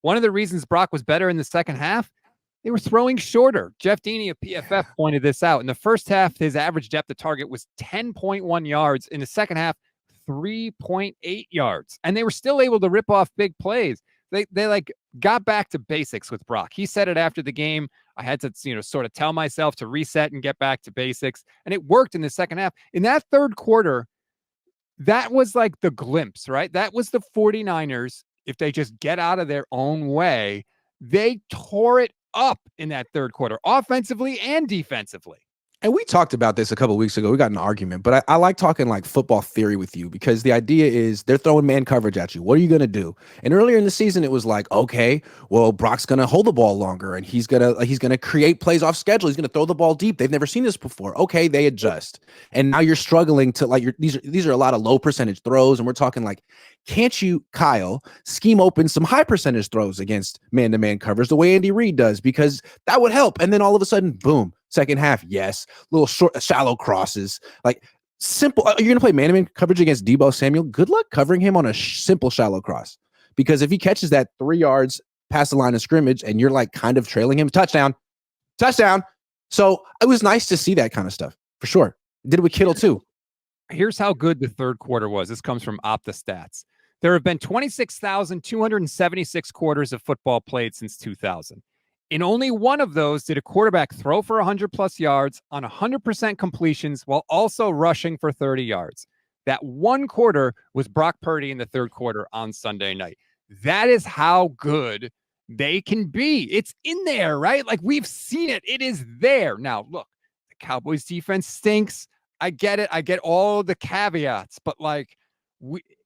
One of the reasons Brock was better in the second half, they were throwing shorter. Jeff Deeney of PFF pointed this out. In the first half, his average depth of target was 10.1 yards. In the second half, 3.8 yards. And they were still able to rip off big plays. They like got back to basics with Brock. He said it after the game. I had to, sort of tell myself to reset and get back to basics. And it worked in the second half. In that third quarter, that was like the glimpse, right? That was the 49ers. If they just get out of their own way, they tore it up in that third quarter, offensively and defensively. And we talked about this a couple of weeks ago. We got in an argument, but I like talking like football theory with you because the idea is they're throwing man coverage at you. What are you going to do? And earlier in the season, it was like, okay, well, Brock's going to hold the ball longer and he's going to create plays off schedule. He's going to throw the ball deep. They've never seen this before. Okay, they adjust. And now you're struggling to these are a lot of low percentage throws. And we're talking like, can't you, Kyle, scheme open some high percentage throws against man-to-man coverage the way Andy Reid does? Because that would help. And then all of a sudden, boom, second half, yes, little short, shallow crosses, like simple. You're going to play man-to-man coverage against Deebo Samuel. Good luck covering him on a simple shallow cross. Because if he catches that 3 yards past the line of scrimmage and you're like kind of trailing him, touchdown. So it was nice to see that kind of stuff for sure. Did it with Kittle too. Here's how good the third quarter was. This comes from Opta Stats. There have been 26,276 quarters of football played since 2000. In only one of those did a quarterback throw for 100-plus yards on 100% completions while also rushing for 30 yards. That one quarter was Brock Purdy in the third quarter on Sunday night. That is how good they can be. It's in there, right? Like, we've seen it. It is there. Now, look, the Cowboys defense stinks. I get it. I get all the caveats, but like,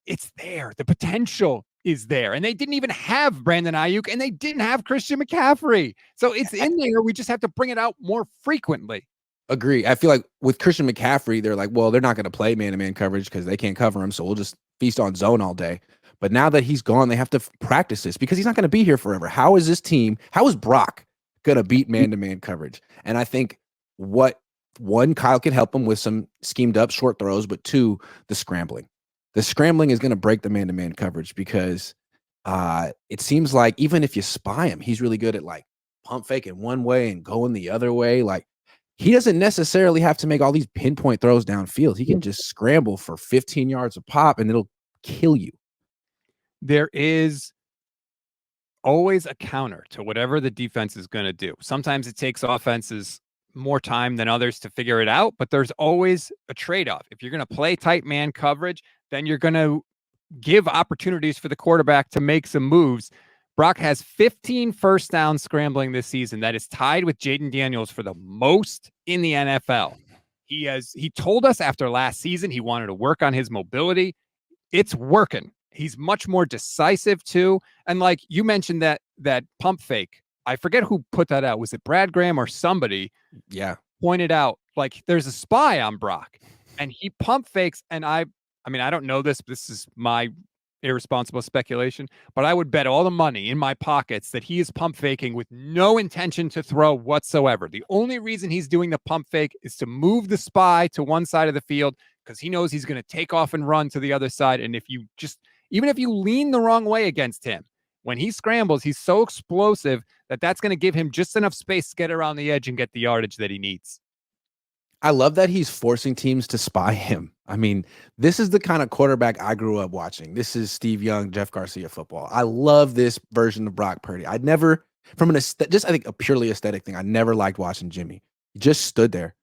it's there. The potential is there. And they didn't even have Brandon Ayuk and they didn't have Christian McCaffrey. So it's in there. We just have to bring it out more frequently. Agree. I feel like with Christian McCaffrey, they're like, well, they're not going to play man-to-man coverage because they can't cover him. So we'll just feast on zone all day. But now that he's gone, they have to practice this because he's not going to be here forever. How is Brock going to beat man-to-man coverage? And I think one, Kyle can help him with some schemed up short throws, but two, the scrambling. The scrambling is going to break the man-to-man coverage because it seems like even if you spy him, he's really good at like pump faking one way and going the other way. Like, he doesn't necessarily have to make all these pinpoint throws downfield. He can just scramble for 15 yards a pop and it'll kill you. There is always a counter to whatever the defense is going to do. Sometimes it takes offenses more time than others to figure it out, but there's always a trade-off. If you're going to play tight man coverage, then you're going to give opportunities for the quarterback to make some moves. Brock has 15 first down scrambling this season. That is tied with Jaden Daniels for the most in the NFL. He told us after last season he wanted to work on his mobility. It's working. He's much more decisive too. And like you mentioned that pump fake, I forget who put that out. Was it Brad Graham or somebody? Yeah. Pointed out like there's a spy on Brock and he pump fakes. And I mean, I don't know this, but this is my irresponsible speculation, but I would bet all the money in my pockets that he is pump faking with no intention to throw whatsoever. The only reason he's doing the pump fake is to move the spy to one side of the field because he knows he's going to take off and run to the other side. And even if you lean the wrong way against him, when he scrambles, he's so explosive that that's going to give him just enough space to get around the edge and get the yardage that he needs. I love that he's forcing teams to spy him. I mean, this is the kind of quarterback I grew up watching. This is Steve Young, Jeff Garcia football. I love this version of Brock Purdy. I think a purely aesthetic thing, I never liked watching Jimmy. He just stood there.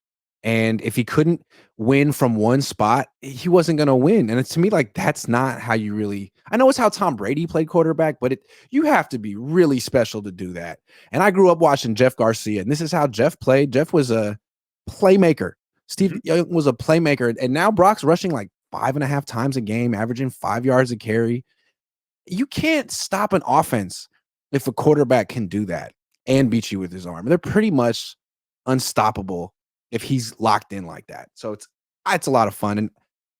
And if he couldn't win from one spot, he wasn't going to win. And it's, to me, like, that's not how you really, I know it's how Tom Brady played quarterback, but you have to be really special to do that. And I grew up watching Jeff Garcia, and this is how Jeff played. Jeff was a playmaker. Steve Young was a playmaker. And now Brock's rushing like 5.5 times a game, averaging 5 yards a carry. You can't stop an offense if a quarterback can do that and beat you with his arm. They're pretty much unstoppable if he's locked in like that. So it's a lot of fun. And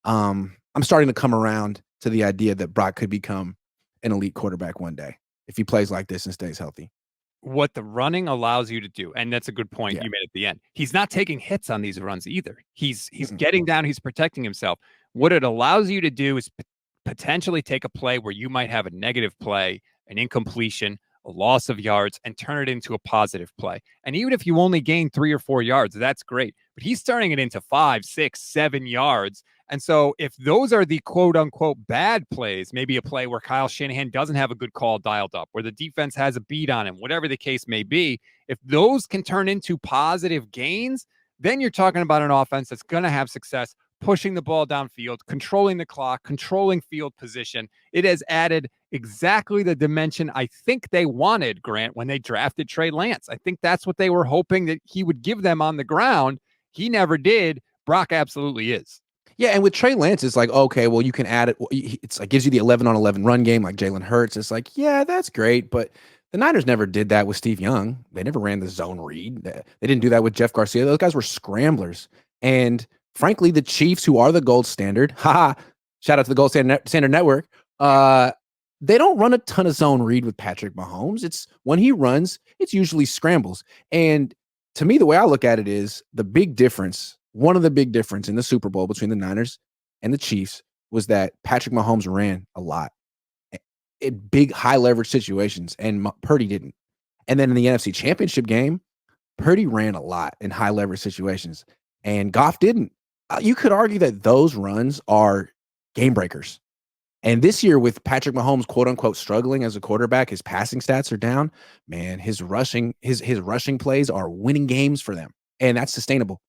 I'm starting to come around to the idea that Brock could become an elite quarterback one day if he plays like this and stays healthy. What the running allows you to do, and that's a good point you made at the end. He's not taking hits on these runs either. He's getting down, he's protecting himself. What it allows you to do is potentially take a play where you might have a negative play an incompletion, a loss of yards, and turn it into a positive play. And even if you only gain 3 or 4 yards, that's great. But he's turning it into 5, 6, 7 yards. And so if those are the quote unquote bad plays, maybe a play where Kyle Shanahan doesn't have a good call dialed up, where the defense has a beat on him, whatever the case may be, if those can turn into positive gains, then you're talking about an offense that's going to have success pushing the ball downfield, controlling the clock, controlling field position. It has added exactly the dimension I think they wanted, Grant, when they drafted Trey Lance. I think that's what they were hoping that he would give them on the ground. He never did. Brock absolutely is. Yeah, and with Trey Lance, it's like, okay, well, you can add it. It's like gives you the 11-on-11 run game like Jalen Hurts. It's like, yeah, that's great, but the Niners never did that with Steve Young. They never ran the zone read. They didn't do that with Jeff Garcia. Those guys were scramblers. And frankly, the Chiefs, who are the gold standard, shout out to the Gold Standard Network, they don't run a ton of zone read with Patrick Mahomes. It's when he runs, it's usually scrambles. And to me, the way I look at it is the big difference. One of the big difference in the Super Bowl between the Niners and the Chiefs was that Patrick Mahomes ran a lot in big, high leverage situations, and Purdy didn't. And then in the NFC Championship game, Purdy ran a lot in high leverage situations, and Goff didn't. You could argue that those runs are game breakers. And this year, with Patrick Mahomes, quote unquote, struggling as a quarterback, his passing stats are down. Man, his rushing plays are winning games for them, and that's sustainable.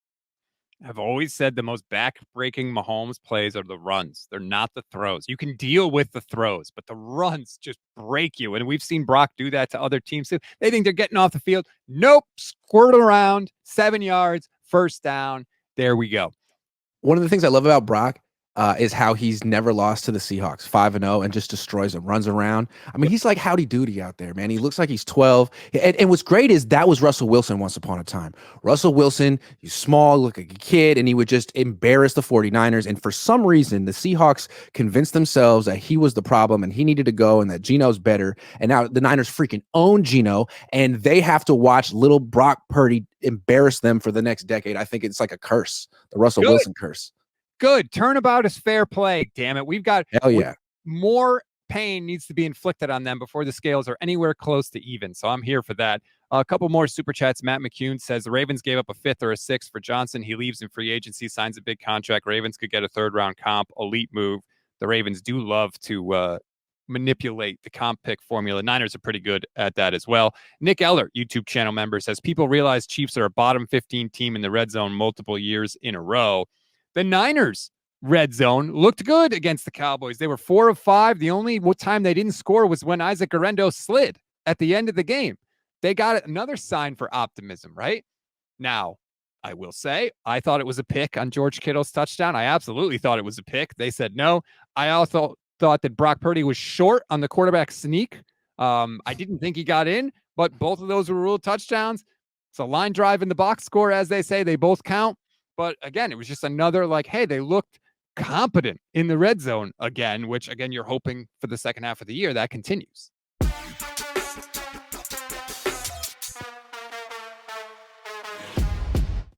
I've always said the most back-breaking Mahomes plays are the runs. They're not the throws. You can deal with the throws, but the runs just break you. And we've seen Brock do that to other teams too. They think they're getting off the field. Nope. Squirt around, 7 yards, first down. There we go. One of the things I love about Brock is how he's never lost to the Seahawks, 5-0, and just destroys them, runs around. I mean, he's like Howdy Doody out there, man. He looks like he's 12. And what's great is that was Russell Wilson once upon a time. Russell Wilson, he's small, look like a kid, and he would just embarrass the 49ers. And for some reason, the Seahawks convinced themselves that he was the problem and he needed to go and that Geno's better. And now the Niners freaking own Geno, and they have to watch little Brock Purdy embarrass them for the next decade. I think it's like a curse, the Russell Wilson curse. Good. Turnabout is fair play. Damn it. We've got more pain needs to be inflicted on them before the scales are anywhere close to even. So I'm here for that. A couple more super chats. Matt McCune says the Ravens gave up a 5th or a 6th for Johnson. He leaves in free agency, signs a big contract. Ravens could get a 3rd-round comp. Elite move. The Ravens do love to manipulate the comp pick formula. Niners are pretty good at that as well. Nick Eller, YouTube channel member, says people realize Chiefs are a bottom 15 team in the red zone multiple years in a row. The Niners red zone looked good against the Cowboys. They were 4 of 5. The only time they didn't score was when Isaac Guerrero slid at the end of the game. They got another sign for optimism, right? Now, I will say, I thought it was a pick on George Kittle's touchdown. I absolutely thought it was a pick. They said no. I also thought that Brock Purdy was short on the quarterback sneak. I didn't think he got in, but both of those were ruled touchdowns. It's a line drive in the box score, as they say. They both count. But again, it was just another hey, they looked competent in the red zone again, which again, you're hoping for the second half of the year that continues.